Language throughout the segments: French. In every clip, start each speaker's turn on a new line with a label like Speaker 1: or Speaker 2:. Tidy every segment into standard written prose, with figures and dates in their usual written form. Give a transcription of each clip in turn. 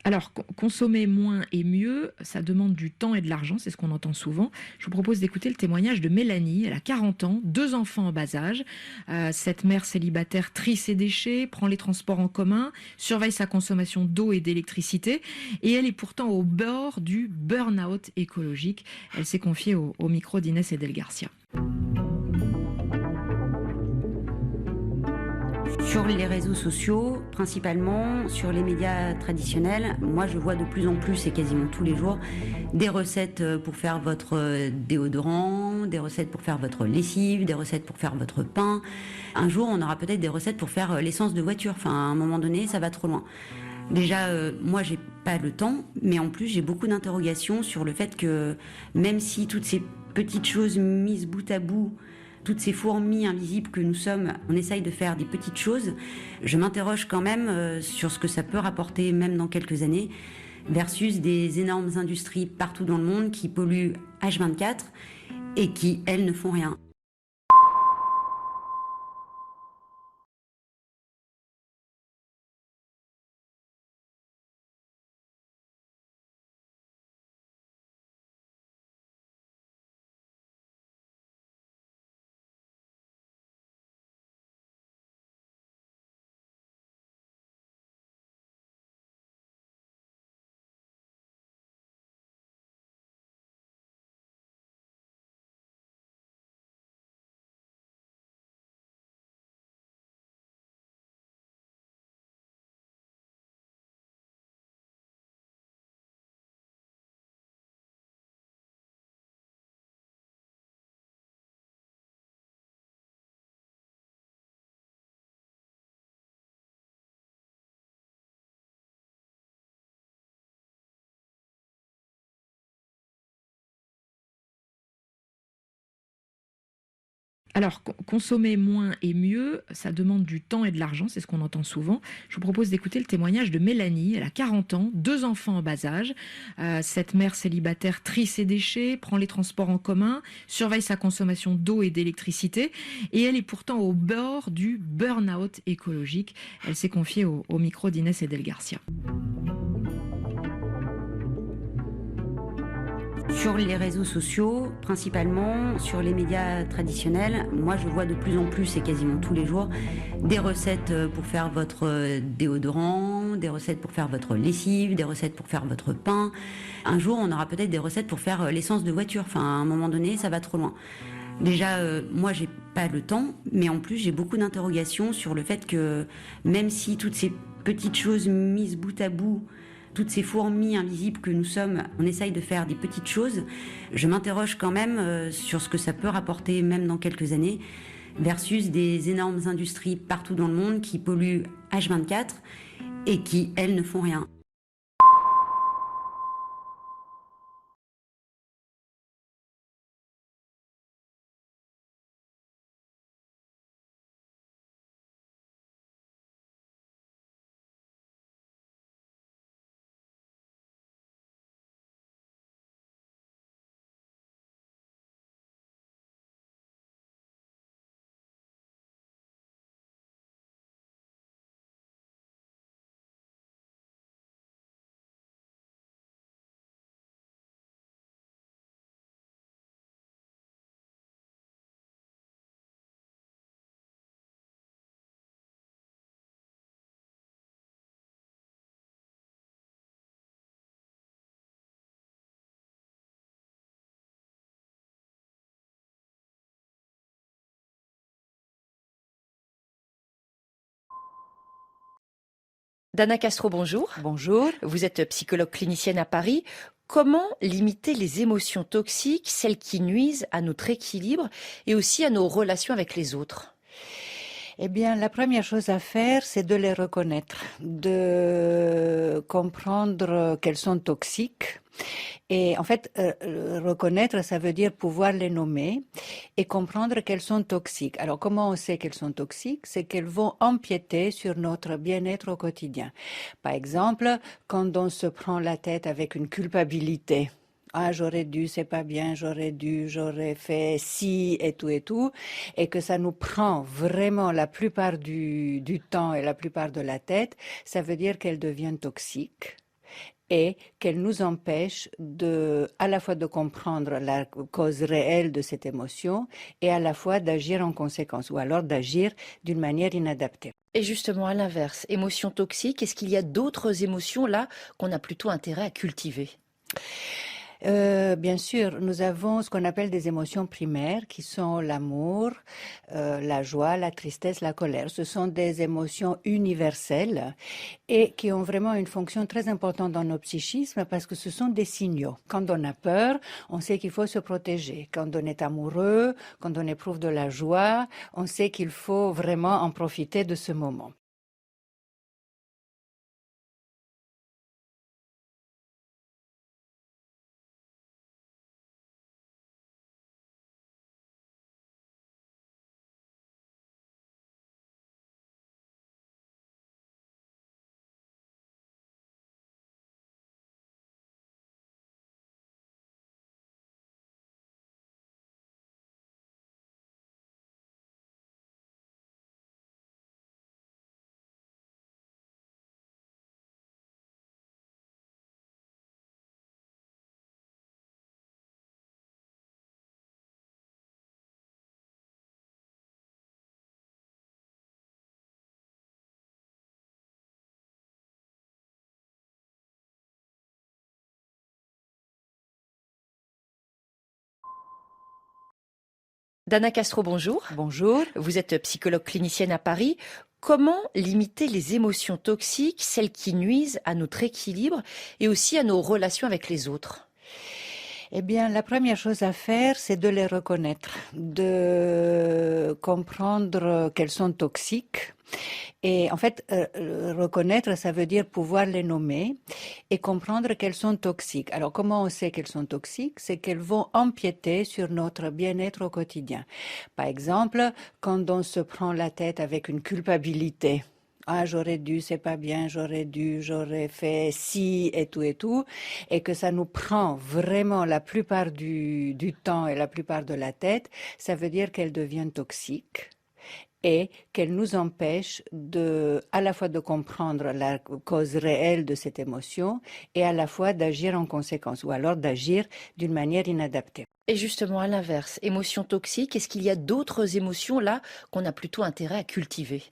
Speaker 1: Alors, consommer moins et mieux, ça demande du temps et de l'argent, c'est ce qu'on entend souvent. Je vous propose d'écouter le témoignage de Mélanie. Elle a 40 ans, 2 enfants en bas âge. Cette mère célibataire trie ses déchets, prend les transports en commun, surveille sa consommation d'eau et d'électricité. Et elle est pourtant au bord du burn-out écologique. Elle s'est confiée au micro d'Inès Edel Garcia.
Speaker 2: Sur les réseaux sociaux, principalement sur les médias traditionnels, moi je vois de plus en plus et quasiment tous les jours des recettes pour faire votre déodorant, des recettes pour faire votre lessive, des recettes pour faire votre pain. Un jour on aura peut-être des recettes pour faire l'essence de voiture. Enfin, à un moment donné, ça va trop loin. Déjà, moi, j'ai pas le temps, mais en plus, j'ai beaucoup d'interrogations sur le fait que même si toutes ces petites choses mises bout à bout, toutes ces fourmis invisibles que nous sommes, on essaye de faire des petites choses, je m'interroge quand même sur ce que ça peut rapporter, même dans quelques années, versus des énormes industries partout dans le monde qui polluent H24 et qui, elles, ne font rien.
Speaker 1: Alors, consommer moins et mieux, ça demande du temps et de l'argent, c'est ce qu'on entend souvent. Je vous propose d'écouter le témoignage de Mélanie. Elle a 40 ans, 2 enfants en bas âge. Cette mère célibataire trie ses déchets, prend les transports en commun, surveille sa consommation d'eau et d'électricité. Et elle est pourtant au bord du burn-out écologique. Elle s'est confiée au micro d'Inès Edel Garcia.
Speaker 2: Sur les réseaux sociaux, principalement sur les médias traditionnels, moi je vois de plus en plus et quasiment tous les jours des recettes pour faire votre déodorant, des recettes pour faire votre lessive, des recettes pour faire votre pain. Un jour on aura peut-être des recettes pour faire l'essence de voiture. Enfin, à un moment donné, ça va trop loin. Déjà, moi j'ai pas le temps, mais en plus j'ai beaucoup d'interrogations sur le fait que même si toutes ces petites choses mises bout à bout, toutes ces fourmis invisibles que nous sommes, on essaye de faire des petites choses, je m'interroge quand même sur ce que ça peut rapporter, même dans quelques années, versus des énormes industries partout dans le monde qui polluent H24 et qui, elles, ne font rien.
Speaker 3: Dana Castro, bonjour.
Speaker 4: Bonjour.
Speaker 3: Vous êtes psychologue clinicienne à Paris. Comment limiter les émotions toxiques, celles qui nuisent à notre équilibre et aussi à nos relations avec les autres?
Speaker 4: Eh bien, la première chose à faire, c'est de les reconnaître, de comprendre qu'elles sont toxiques. Et en fait, reconnaître, ça veut dire pouvoir les nommer et comprendre qu'elles sont toxiques. Alors, comment on sait qu'elles sont toxiques? C'est qu'elles vont empiéter sur notre bien-être au quotidien. Par exemple, quand on se prend la tête avec une culpabilité. Ah, j'aurais dû, c'est pas bien, j'aurais dû, j'aurais fait ci et tout, et que ça nous prend vraiment la plupart du temps et la plupart de la tête, ça veut dire qu'elles deviennent toxiques. et qu'elle nous empêche à la fois de comprendre la cause réelle de cette émotion et à la fois d'agir en conséquence ou alors d'agir d'une manière inadaptée.
Speaker 3: Et justement, à l'inverse, émotions toxiques, est-ce qu'il y a d'autres émotions là qu'on a plutôt intérêt à cultiver ?
Speaker 4: Bien sûr, nous avons ce qu'on appelle des émotions primaires qui sont l'amour, la joie, la tristesse, la colère. Ce sont des émotions universelles et qui ont vraiment une fonction très importante dans nos psychismes parce que ce sont des signaux. Quand on a peur, on sait qu'il faut se protéger. Quand on est amoureux, quand on éprouve de la joie, on sait qu'il faut vraiment en profiter de ce moment.
Speaker 3: Dana Castro, bonjour.
Speaker 4: Bonjour.
Speaker 3: Vous êtes psychologue clinicienne à Paris. Comment limiter les émotions toxiques, celles qui nuisent à notre équilibre et aussi à nos relations avec les autres ?
Speaker 4: Eh bien, la première chose à faire, c'est de les reconnaître, de comprendre qu'elles sont toxiques. Et en fait, reconnaître, ça veut dire pouvoir les nommer et comprendre qu'elles sont toxiques. Alors, comment on sait qu'elles sont toxiques ? C'est qu'elles vont empiéter sur notre bien-être au quotidien. Par exemple, quand on se prend la tête avec une culpabilité, ah, j'aurais dû, c'est pas bien, j'aurais fait ci et tout, et que ça nous prend vraiment la plupart du temps et la plupart de la tête, ça veut dire qu'elles deviennent toxiques et qu'elles nous empêchent à la fois de comprendre la cause réelle de cette émotion et à la fois d'agir en conséquence ou alors d'agir d'une manière inadaptée.
Speaker 3: Et justement, à l'inverse, émotions toxiques, est-ce qu'il y a d'autres émotions là qu'on a plutôt intérêt à cultiver ?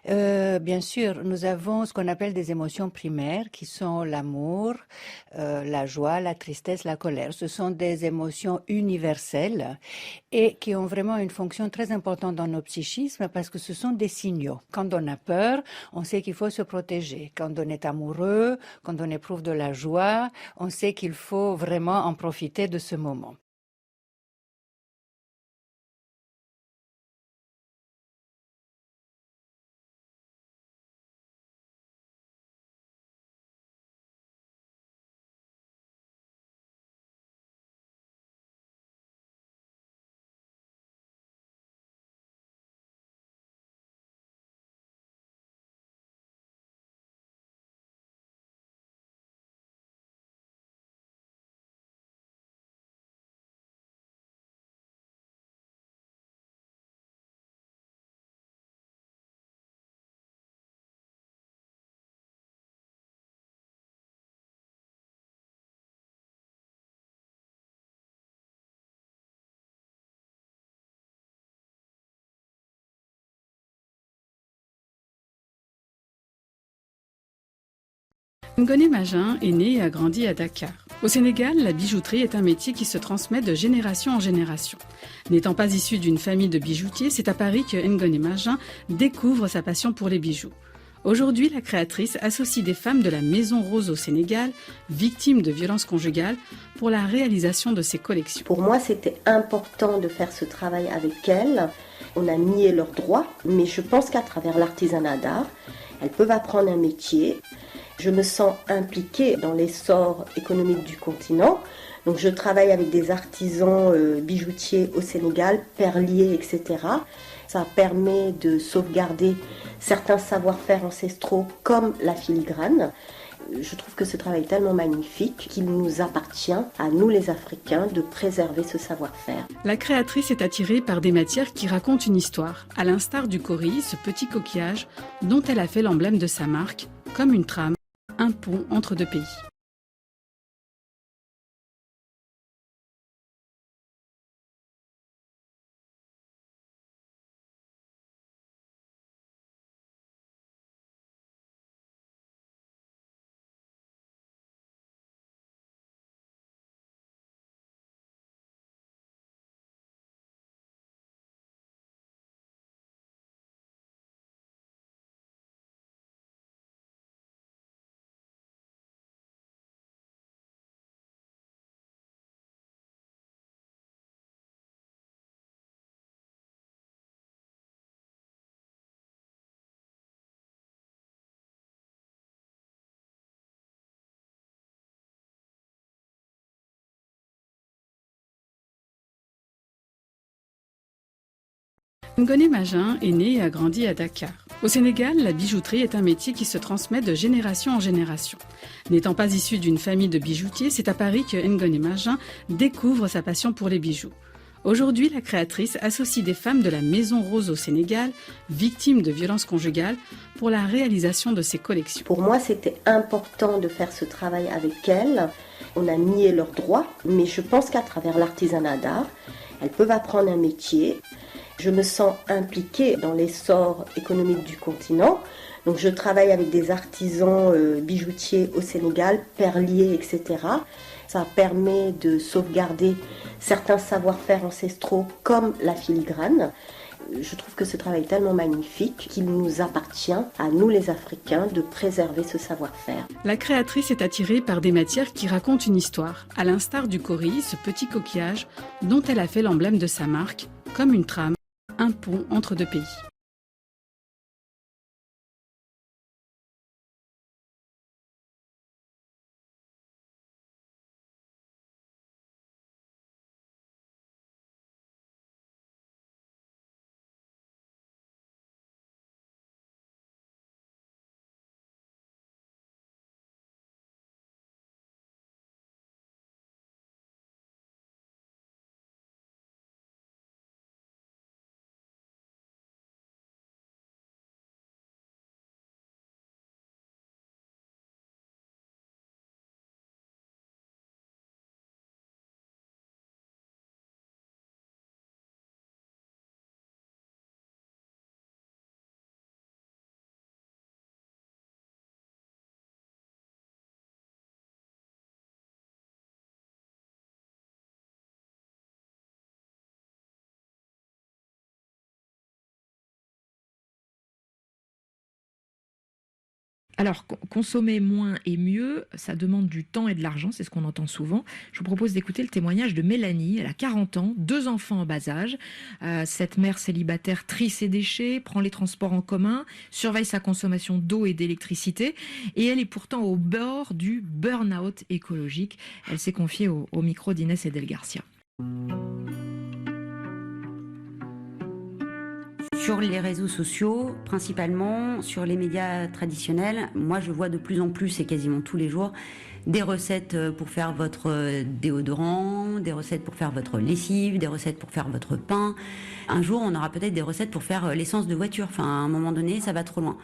Speaker 4: Bien sûr, nous avons ce qu'on appelle des émotions primaires qui sont l'amour, la joie, la tristesse, la colère. Ce sont des émotions universelles et qui ont vraiment une fonction très importante dans nos psychismes parce que ce sont des signaux. Quand on a peur, on sait qu'il faut se protéger. Quand on est amoureux, quand on éprouve de la joie, on sait qu'il faut vraiment en profiter de ce moment.
Speaker 5: Ngoné Magin est né et a grandi à Dakar. Au Sénégal, la bijouterie est un métier qui se transmet de génération en génération. N'étant pas issu d'une famille de bijoutiers, c'est à Paris que Ngoné Magin découvre sa passion pour les bijoux. Aujourd'hui, la créatrice associe des femmes de la Maison Rose au Sénégal, victimes de violences conjugales, pour la réalisation de ses collections.
Speaker 6: Pour moi, c'était important de faire ce travail avec elles. On a nié leurs droits, mais je pense qu'à travers l'artisanat d'art, elles peuvent apprendre un métier. Je me sens impliquée dans l'essor économique du continent. Donc je travaille avec des artisans bijoutiers au Sénégal, perliers, etc. Ça permet de sauvegarder certains savoir-faire ancestraux comme la filigrane. Je trouve que ce travail est tellement magnifique qu'il nous appartient, à nous les Africains, de préserver ce savoir-faire.
Speaker 5: La créatrice est attirée par des matières qui racontent une histoire, à l'instar du cori, ce petit coquillage dont elle a fait l'emblème de sa marque, comme une trame, un pont entre deux pays. Ngoné Magin est né et a grandi à Dakar. Au Sénégal, la bijouterie est un métier qui se transmet de génération en génération. N'étant pas issu d'une famille de bijoutiers, c'est à Paris que Ngoné Magin découvre sa passion pour les bijoux. Aujourd'hui, la créatrice associe des femmes de la Maison Rose au Sénégal, victimes de violences conjugales, pour la réalisation de ses collections.
Speaker 6: Pour moi, c'était important de faire ce travail avec elles. On a nié leurs droits, mais je pense qu'à travers l'artisanat d'art, elles peuvent apprendre un métier. Je me sens impliquée dans l'essor économique du continent. Donc je travaille avec des artisans bijoutiers au Sénégal, perliers, etc. Ça permet de sauvegarder certains savoir-faire ancestraux comme la filigrane. Je trouve que ce travail est tellement magnifique qu'il nous appartient, à nous les Africains, de préserver ce savoir-faire.
Speaker 5: La créatrice est attirée par des matières qui racontent une histoire, à l'instar du cori, ce petit coquillage dont elle a fait l'emblème de sa marque, comme une trame, un pont entre deux pays.
Speaker 1: Alors, consommer moins et mieux, ça demande du temps et de l'argent, c'est ce qu'on entend souvent. Je vous propose d'écouter le témoignage de Mélanie. Elle a 40 ans, 2 enfants en bas âge. Cette mère célibataire trie ses déchets, prend les transports en commun, surveille sa consommation d'eau et d'électricité. Et elle est pourtant au bord du burn-out écologique. Elle s'est confiée au micro d'Inès Edel Garcia.
Speaker 2: Sur les réseaux sociaux, principalement sur les médias traditionnels, moi je vois de plus en plus et quasiment tous les jours des recettes pour faire votre déodorant, des recettes pour faire votre lessive, des recettes pour faire votre pain. Un jour, on aura peut-être des recettes pour faire l'essence de voiture. Enfin, à un moment donné, ça va trop loin.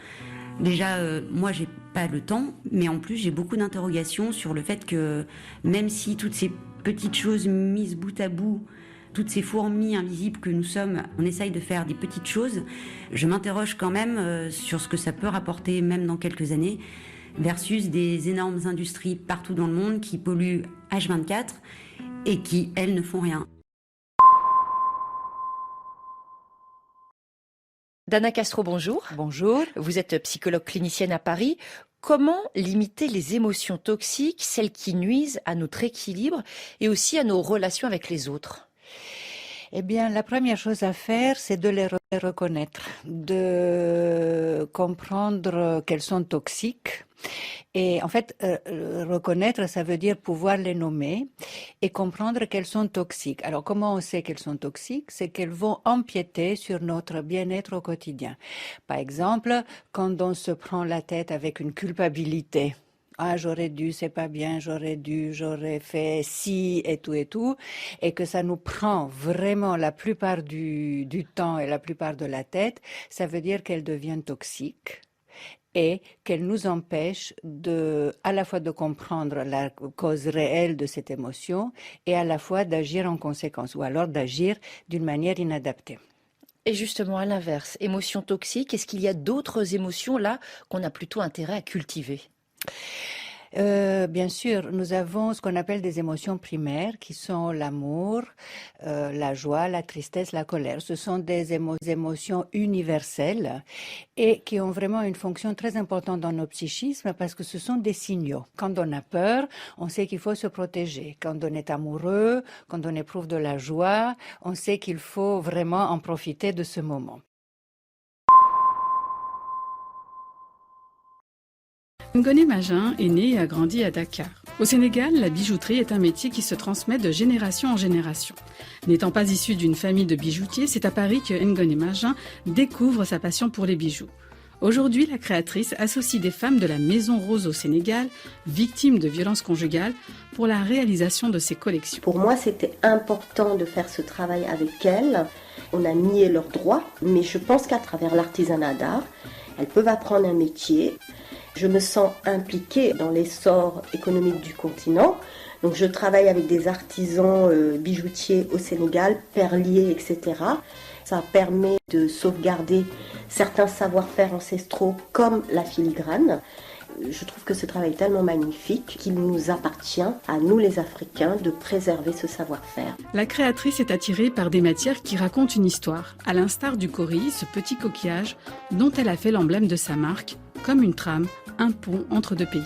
Speaker 2: Déjà, moi, j'ai pas le temps, mais en plus, j'ai beaucoup d'interrogations sur le fait que même si toutes ces petites choses mises bout à bout, toutes ces fourmis invisibles que nous sommes, on essaye de faire des petites choses. Je m'interroge quand même sur ce que ça peut rapporter, même dans quelques années, versus des énormes industries partout dans le monde qui polluent H24 et qui, elles, ne font rien.
Speaker 3: Dana Castro, bonjour.
Speaker 4: Bonjour.
Speaker 3: Vous êtes psychologue clinicienne à Paris. Comment limiter les émotions toxiques, celles qui nuisent à notre équilibre et aussi à nos relations avec les autres ?
Speaker 4: Eh bien, la première chose à faire, c'est de les reconnaître, de comprendre qu'elles sont toxiques. Et en fait, reconnaître, ça veut dire pouvoir les nommer et comprendre qu'elles sont toxiques. Alors, comment on sait qu'elles sont toxiques? C'est qu'elles vont empiéter sur notre bien-être au quotidien. Par exemple, quand on se prend la tête avec une culpabilité. Ah, j'aurais dû, c'est pas bien, j'aurais fait ci et tout, et que ça nous prend vraiment la plupart du temps et la plupart de la tête, ça veut dire qu'elles deviennent toxiques. et qu'elle nous empêche à la fois de comprendre la cause réelle de cette émotion et à la fois d'agir en conséquence ou alors d'agir d'une manière inadaptée.
Speaker 3: Et justement, à l'inverse, émotions toxiques, est-ce qu'il y a d'autres émotions là qu'on a plutôt intérêt à cultiver ?
Speaker 4: Bien sûr, nous avons ce qu'on appelle des émotions primaires qui sont l'amour, la joie, la tristesse, la colère. Ce sont des émotions universelles et qui ont vraiment une fonction très importante dans nos psychismes parce que ce sont des signaux. Quand on a peur, on sait qu'il faut se protéger. Quand on est amoureux, quand on éprouve de la joie, on sait qu'il faut vraiment en profiter de ce moment.
Speaker 5: Ngoné Magin est né et a grandi à Dakar. Au Sénégal, la bijouterie est un métier qui se transmet de génération en génération. N'étant pas issue d'une famille de bijoutiers, c'est à Paris que Ngoné Magin découvre sa passion pour les bijoux. Aujourd'hui, la créatrice associe des femmes de la Maison Rose au Sénégal, victimes de violences conjugales, pour la réalisation de ses collections.
Speaker 6: Pour moi, c'était important de faire ce travail avec elles. On a nié leurs droits, mais je pense qu'à travers l'artisanat d'art, elles peuvent apprendre un métier. Je me sens impliquée dans l'essor économique du continent. Donc je travaille avec des artisans bijoutiers au Sénégal, perliers, etc. Ça permet de sauvegarder certains savoir-faire ancestraux comme la filigrane. Je trouve que ce travail est tellement magnifique qu'il nous appartient, à nous les Africains, de préserver ce savoir-faire.
Speaker 5: La créatrice est attirée par des matières qui racontent une histoire, à l'instar du cori, ce petit coquillage dont elle a fait l'emblème de sa marque, comme une trame, un pont entre deux pays.